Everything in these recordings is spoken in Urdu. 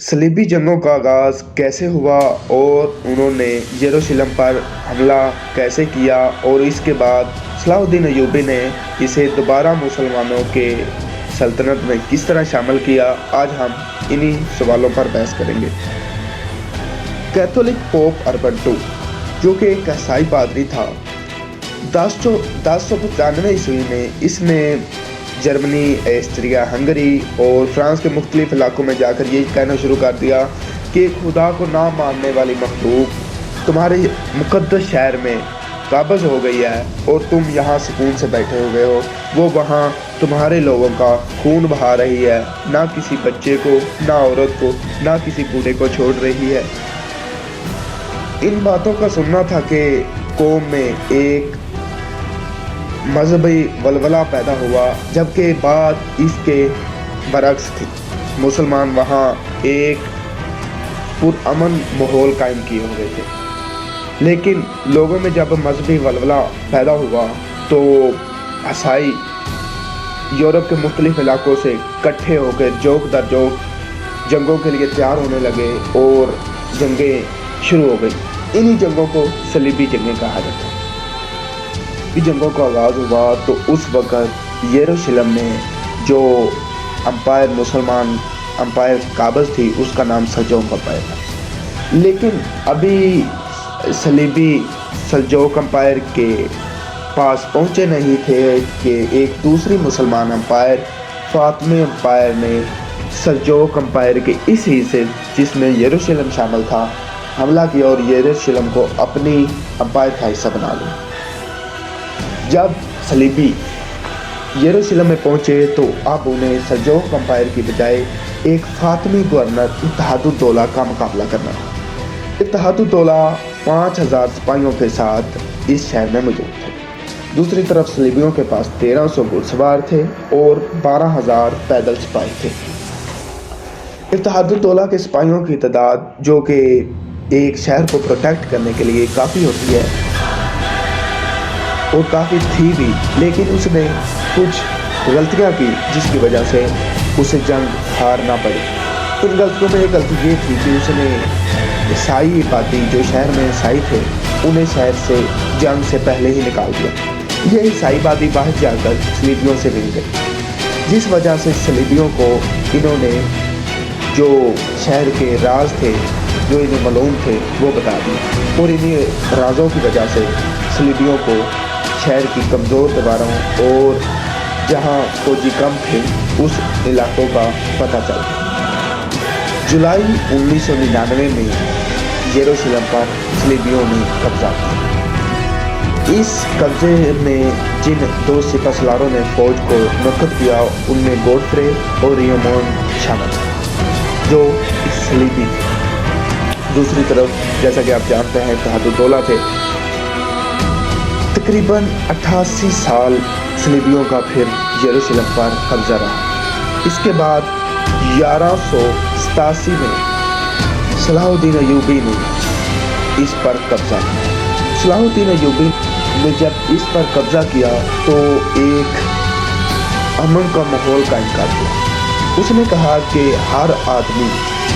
صلیبی جنگوں کا آغاز کیسے ہوا اور انہوں نے یروشلم پر حملہ کیسے کیا اور اس کے بعد صلاح الدین ایوبی نے اسے دوبارہ مسلمانوں کے سلطنت میں کس طرح شامل کیا، آج ہم انہی سوالوں پر بحث کریں گے۔ کیتھولک پوپ اربن II، جو کہ ایک عیسائی پادری تھا، 1095 عیسوی میں اس نے جرمنی، ایسٹریا، ہنگری اور فرانس کے مختلف علاقوں میں جا کر یہ کہنا شروع کر دیا کہ خدا کو نہ ماننے والی مخلوق تمہارے مقدس شہر میں قابض ہو گئی ہے اور تم یہاں سکون سے بیٹھے ہوئے ہو۔ وہ وہاں تمہارے لوگوں کا خون بہا رہی ہے، نہ کسی بچے کو، نہ عورت کو، نہ کسی بوڑھے کو چھوڑ رہی ہے۔ ان باتوں کا سننا تھا کہ قوم میں ایک مذہبی ولولہ پیدا ہوا، جبکہ بات اس کے برعکس تھی۔ مسلمان وہاں ایک پرامن ماحول قائم کیے ہوئے تھے، لیکن لوگوں میں جب مذہبی ولولہ پیدا ہوا تو عیسائی یورپ کے مختلف علاقوں سے اکٹھے ہو کے جوک در جوک جنگوں کے لیے تیار ہونے لگے اور جنگیں شروع ہو گئی۔ انہی جنگوں کو صلیبی جنگیں کہا جاتا ہے۔ ان جنگوں کا آغاز ہوا تو اس وقت یروشلم میں جو مسلمان امپائر قابض تھی، اس کا نام سلجوق امپائر تھا، لیکن ابھی صلیبی سلجوق امپائر کے پاس پہنچے نہیں تھے کہ ایک دوسری مسلمان امپائر فاطمی امپائر نے سلجوق امپائر کے اس حصے جس میں یروشلم شامل تھا حملہ کیا اور یروشلم کو اپنی امپائر کا حصہ بنا لیا۔ جب صلیبی یروشلم میں پہنچے تو اب انہیں سلجوق امپائر کی بجائے ایک فاطمی گورنر اتحاد الدولہ کا مقابلہ کرنا تھا۔ اتحاد الدولہ 5000 سپاہیوں کے ساتھ اس شہر میں موجود تھے۔ دوسری طرف صلیبیوں کے پاس 1300 گھڑ سوار تھے اور 12000 پیدل سپاہی تھے۔ اتحاد الدولہ کے سپاہیوں کی تعداد، جو کہ ایک شہر کو پروٹیکٹ کرنے کے لیے کافی ہوتی ہے اور کافی تھی بھی، لیکن اس نے کچھ غلطیاں کی جس کی وجہ سے اسے جنگ ہارنا پڑی۔ ان غلطیوں میں ایک غلطی یہ تھی کہ اس نے عیسائی آبادی جو شہر میں عیسائی تھے انہیں شہر سے جنگ سے پہلے ہی نکال دیا۔ یہ عیسائی آبادی باہر جا کر صلیبیوں سے مل گئی، جس وجہ سے صلیبیوں کو انہوں نے جو شہر کے راز تھے جو انہیں معلوم تھے وہ بتا دیے، اور انہیں رازوں کی وجہ سے صلیبیوں کو شہر کی کمزور دیواروں اور جہاں فوجی کم تھے اس علاقوں کا پتہ چل گیا۔ جولائی 1999 میں یروشلم پر صلیبیوں نے قبضہ کیا۔ اس قبضے میں جن 2 سپہ سالاروں نے فوج کو منعقد کیا ان میں گوڈفرے اور ریمون شامل تھے جو صلیبی تھے۔ دوسری طرف جیسا کہ آپ جانتے ہیں اتحاد الدولہ تھے۔ تقریباً 88 سال صلیبیوں کا پھر یروشلم پر قبضہ رہا۔ اس کے بعد 1187 میں صلاح الدین ایوبی نے اس پر قبضہ کیا۔ صلاح الدین ایوبی نے جب اس پر قبضہ کیا تو ایک امن کا ماحول قائم کر دیا۔ اس نے کہا کہ ہر آدمی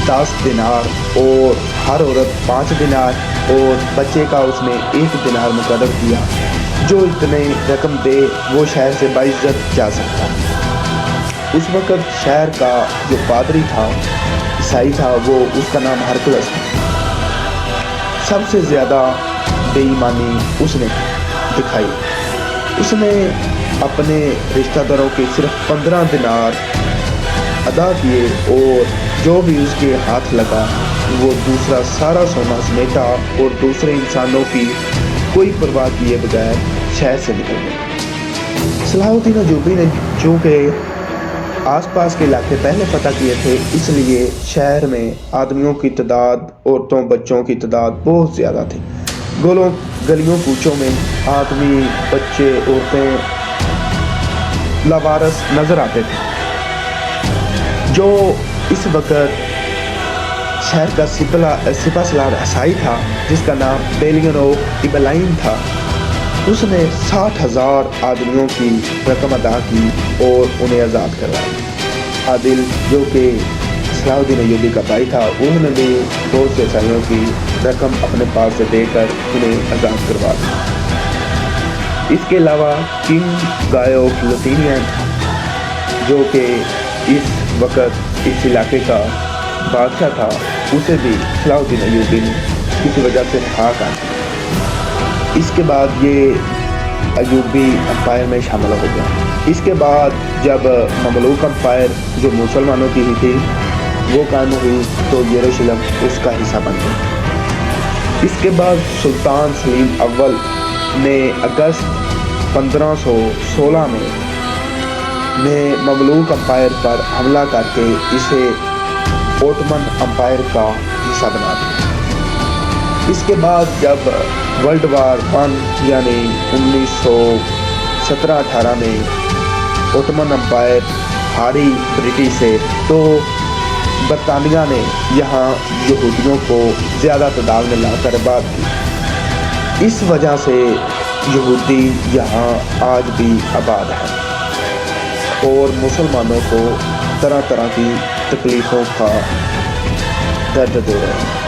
10 دینار اور ہر عورت 5 دینار اور بچے کا اس نے 1 دینار مقرر کیا، جو اتنے رقم دے وہ شہر سے باعزت جا سکتا۔ اس وقت شہر کا جو پادری تھا عیسائی تھا، وہ اس کا نام ہرکلس تھا۔ سب سے زیادہ بے ایمانی اس نے دکھائی۔ اس نے اپنے رشتہ داروں کے صرف 15 دینار ادا کیے اور جو بھی اس کے ہاتھ لگا وہ دوسرا سارا سونا سمیٹا اور دوسرے انسانوں کی کوئی پرواہ کیے بغیر شہر سے نکل گیا۔ صلاح الدین ایوبی نے چونکہ آس پاس کے علاقے پہلے فتح کیے تھے، اس لیے شہر میں آدمیوں کی تعداد، عورتوں بچوں کی تعداد بہت زیادہ تھی۔ گلیوں کوچوں میں آدمی، بچے، عورتیں لاوارث نظر آتے تھے۔ جو اس وقت شہر کا سپہ سالار عیسائی تھا جس کا نام بیلیون آف ایبلائن تھا، اس نے 60,000 آدمیوں کی رقم ادا کی اور انہیں آزاد کروایا۔ عادل جو کہ صلاح الدین ایوبی کا بھائی تھا، انہوں نے بھی بہت سے عیسائیوں کی رقم اپنے پاس سے دے کر انہیں آزاد کروا دیا۔ اس کے علاوہ کنگ گائے آف لتھینین جو کہ اس وقت اس علاقے کا بادشاہ تھا، اسے بھی صلاح الدین ایوبی نے کسی وجہ سے رہا کر دیا۔ اس کے بعد یہ ایوبی امپائر میں شامل ہو گیا۔ اس کے بعد جب مملوک امپائر جو مسلمانوں کی ہی تھی وہ قائم ہوئی تو یروشلم اس کا حصہ بن گیا۔ اس کے بعد سلطان سلیم اول نے اگست 1516 میں مملوک امپائر پر حملہ کر کے اسے اوٹمن امپائر کا حصہ بنا دیا۔ اس کے بعد جب ورلڈ وار 1 یعنی 1917-18 میں اوٹمن امپائر ہاری برٹش سے، تو برطانیہ نے یہاں یہودیوں کو زیادہ تعداد میں لا کر آباد کی۔ اس وجہ سے یہودی یہاں آج بھی آباد ہیں اور مسلمانوں کو طرح طرح کی تکلیفوں کا درد دے رہے ہیں۔